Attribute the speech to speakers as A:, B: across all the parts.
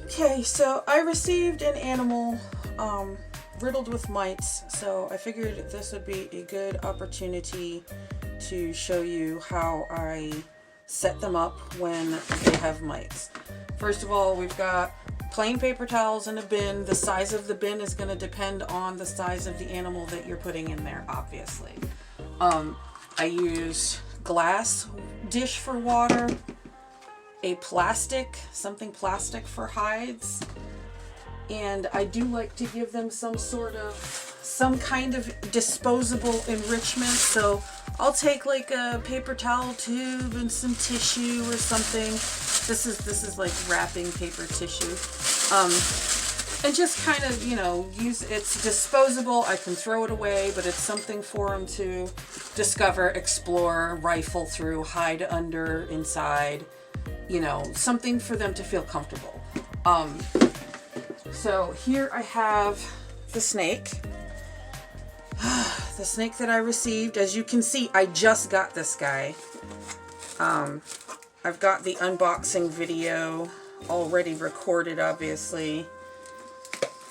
A: Okay, so I received an animal riddled with mites, so I figured this would be a good opportunity to show you how I set them up when they have mites. First of all, we've got plain paper towels in a bin. The size of the bin is going to depend on the size of the animal that you're putting in there, obviously. I use glass dish for water, a plastic, something plastic for hides, and I do like to give them some kind of disposable enrichment. So I'll take like a paper towel tube and some tissue or something. This is like wrapping paper tissue. And just kind of, you know, it's disposable. I can throw it away, but it's something for them to discover, explore, rifle through, hide under, inside, you know, something for them to feel comfortable. So here I have the snake. The snake that I received. As you can see, I just got this guy. I've got the unboxing video already recorded, obviously.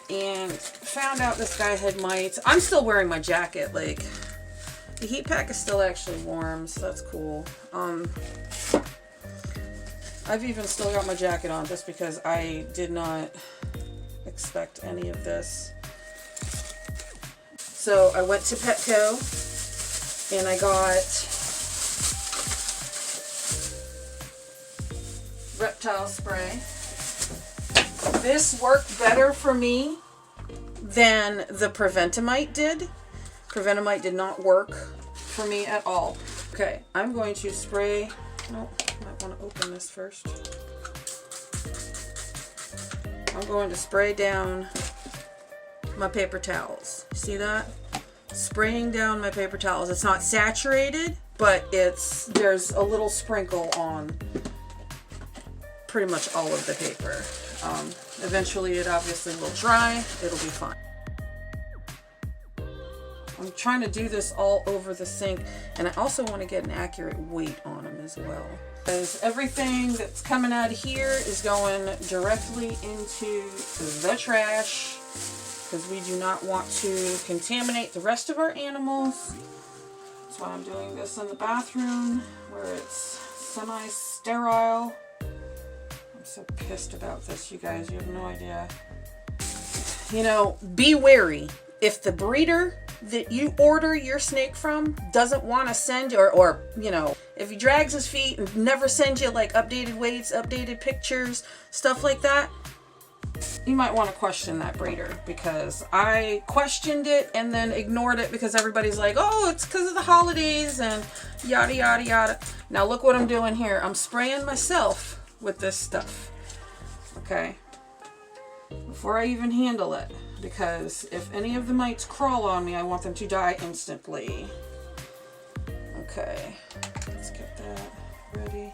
A: And found out this guy had mites. I'm still wearing my jacket. Like, the heat pack is still actually warm, so that's cool. I've even still got my jacket on just because I did not expect any of this. So I went to Petco and I got reptile spray. This worked better for me than the Preventamite did. Preventamite did not work for me at all. Okay, I'm going to spray. No, I might want to open this first. I'm going to spray down my paper towels. See that? Spraying down my paper towels. It's not saturated, but there's a little sprinkle on pretty much all of the paper. Eventually it obviously will dry. It'll be fine. I'm trying to do this all over the sink, and I also want to get an accurate weight on them as well. Because everything that's coming out of here is going directly into the trash, because we do not want to contaminate the rest of our animals. That's why I'm doing this in the bathroom, where it's semi-sterile. I'm so pissed about this, you guys. You have no idea. You know, be wary. If the breeder that you order your snake from doesn't want to send you, or you know, if he drags his feet and never sends you like updated weights, updated pictures, stuff like that, you might want to question that breeder, because I questioned it and then ignored it because everybody's like, oh, it's because of the holidays and yada yada yada. Now look what I'm doing here. I'm spraying myself with this stuff, okay, before I even handle it. Because if any of the mites crawl on me, I want them to die instantly. Okay, let's get that ready.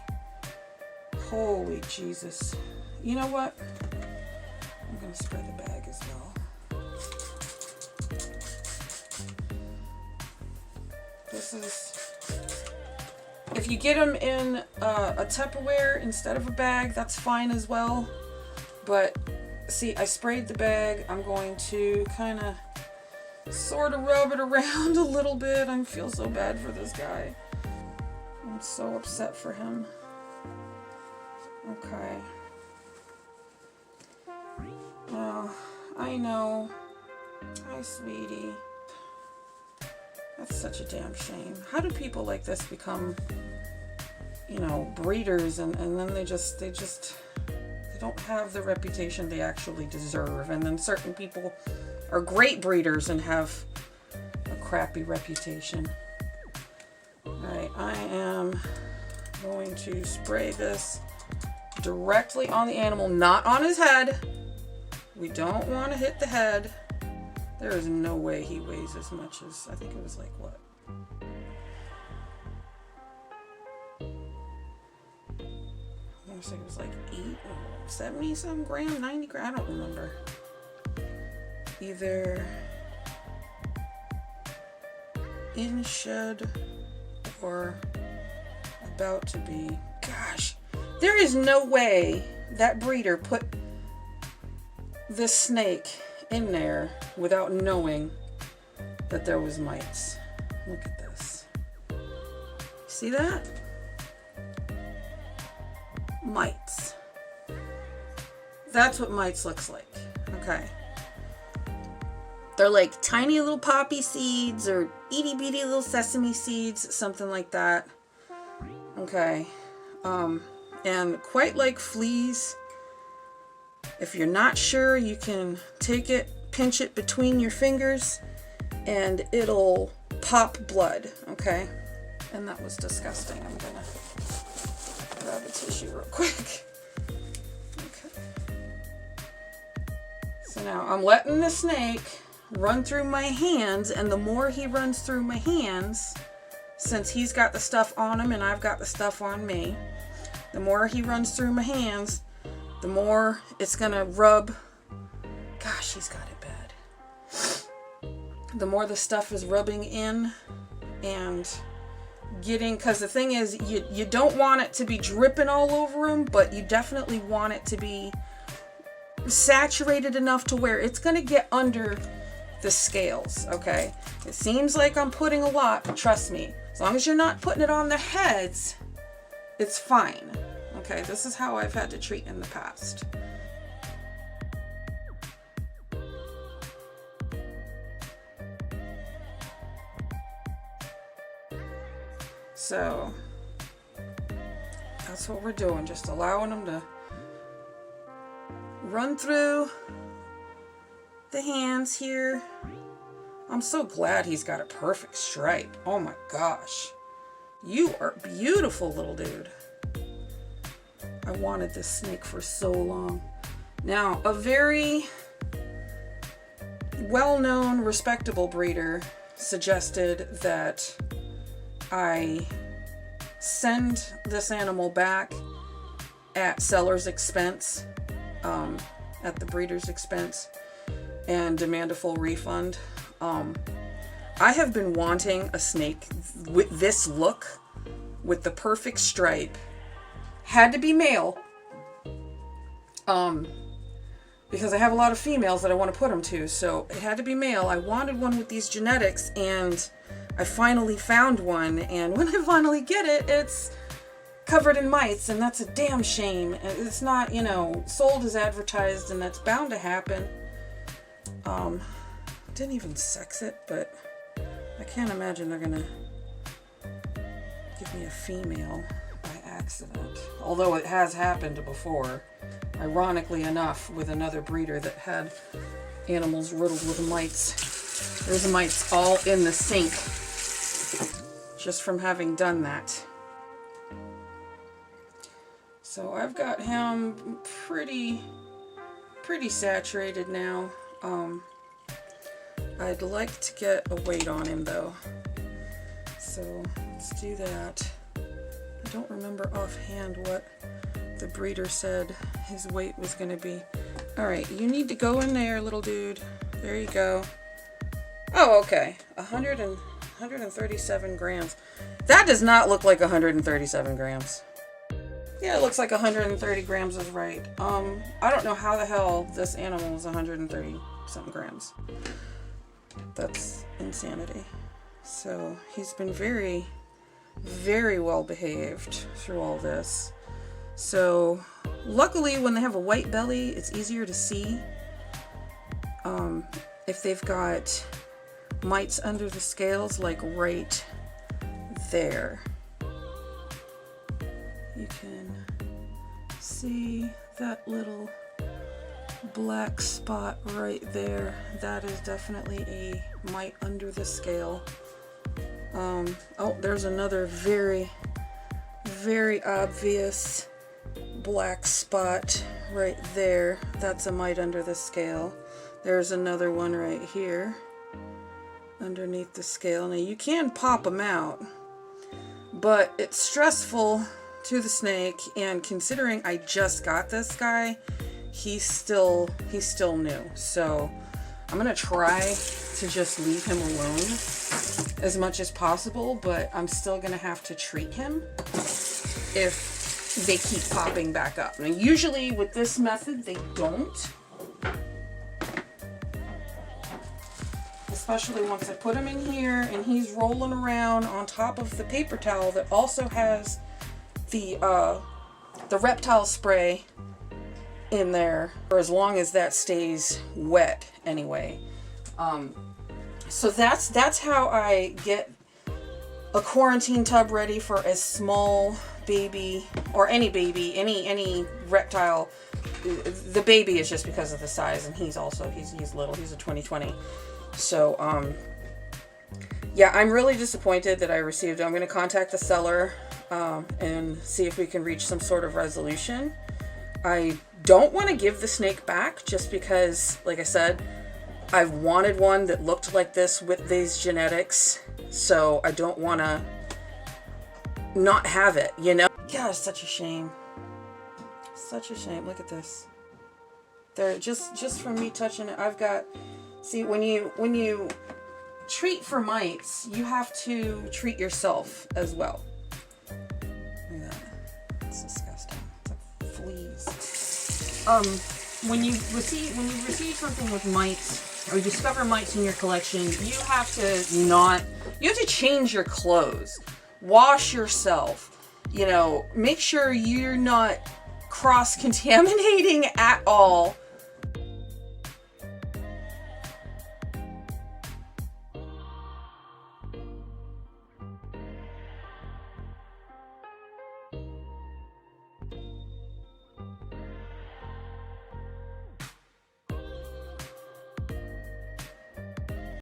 A: Holy Jesus. You know what? I'm going to spray the bag as well. This is... If you get them in a Tupperware instead of a bag, that's fine as well. But... see, I sprayed the bag. I'm going to kind of sort of rub it around a little bit. I feel so bad for this guy. I'm so upset for him. Okay. Oh, I know. Hi, sweetie. That's such a damn shame. How do people like this become, you know, breeders and then they don't have the reputation they actually deserve, and then certain people are great breeders and have a crappy reputation. Alright, I am going to spray this directly on the animal, not on his head. We don't want to hit the head. There is no way he weighs as much as, I think it was like what? I think it was like 70 some grams, 90 grams, I don't remember. Either in shed or about to be. Gosh, there is no way that breeder put this snake in there without knowing that there was mites. Look at this. See that? Mites. That's what mites looks like. Okay. They're like tiny little poppy seeds or itty bitty little sesame seeds, something like that. Okay. And quite like fleas, if you're not sure, you can take it, pinch it between your fingers, and it'll pop blood. Okay. And that was disgusting. I'm gonna grab a tissue real quick. Okay. So now I'm letting the snake run through my hands, and the more he runs through my hands, since he's got the stuff on him and I've got the stuff on me, the more he runs through my hands, the more it's gonna rub. Gosh, he's got it bad. The more the stuff is rubbing in and getting, because the thing is, you don't want it to be dripping all over him, but you definitely want it to be saturated enough to where it's gonna get under the scales. Okay, it seems like I'm putting a lot, but trust me, as long as you're not putting it on their heads, it's fine. Okay, this is how I've had to treat in the past. So that's what we're doing, just allowing them to run through the hands here. I'm so glad he's got a perfect stripe. Oh my gosh. You are beautiful, little dude. I wanted this snake for so long. Now, a very well-known, respectable breeder suggested that I send this animal back at seller's expense, at the breeder's expense, and demand a full refund. I have been wanting a snake with this look, with the perfect stripe. Had to be male, because I have a lot of females that I want to put them to, so it had to be male. I wanted one with these genetics, and I finally found one, and when I finally get it, it's covered in mites, and that's a damn shame. It's not, sold as advertised, and that's bound to happen. Didn't even sex it, but I can't imagine they're gonna give me a female by accident. Although it has happened before, ironically enough, with another breeder that had animals riddled with mites. There's mites all in the sink just from having done that. So I've got him pretty saturated now. I'd like to get a weight on him though. So let's do that. I don't remember offhand what the breeder said his weight was going to be. Alright, you need to go in there, little dude. There you go. Oh, okay. 137 grams. That does not look like 137 grams. Yeah, it looks like 130 grams is right. I don't know how the hell this animal is 130 something grams. That's insanity. So he's been very, very well behaved through all this. So luckily when they have a white belly, it's easier to see. If they've got mites under the scales, like right there, you can see that little black spot right there. That is definitely a mite under the scale. Oh, there's another very, very obvious black spot right there. That's a mite under the scale. There's another one right here underneath the scale. Now you can pop them out, but it's stressful to the snake, and considering I just got this guy, he's still new. So I'm gonna try to just leave him alone as much as possible, but I'm still gonna have to treat him if they keep popping back up. Now usually with this method they don't, especially once I put him in here and he's rolling around on top of the paper towel that also has the reptile spray in there, for as long as that stays wet anyway. So that's how I get a quarantine tub ready for a small baby, or any reptile. The baby is just because of the size, and he's little. He's a 2020. So yeah, I'm really disappointed that I received it. I'm going to contact the seller and see if we can reach some sort of resolution. I don't want to give the snake back just because, like I said, I've wanted one that looked like this with these genetics, so I don't want to not have it, you know? God, it's such a shame. Such a shame. Look at this. They're just from me touching it. I've got, see, when you treat for mites, you have to treat yourself as well. Look at that. It's disgusting. It's like fleas. When you receive something with mites, or discover mites in your collection, you have to change your clothes, wash yourself, you know, make sure you're not cross-contaminating at all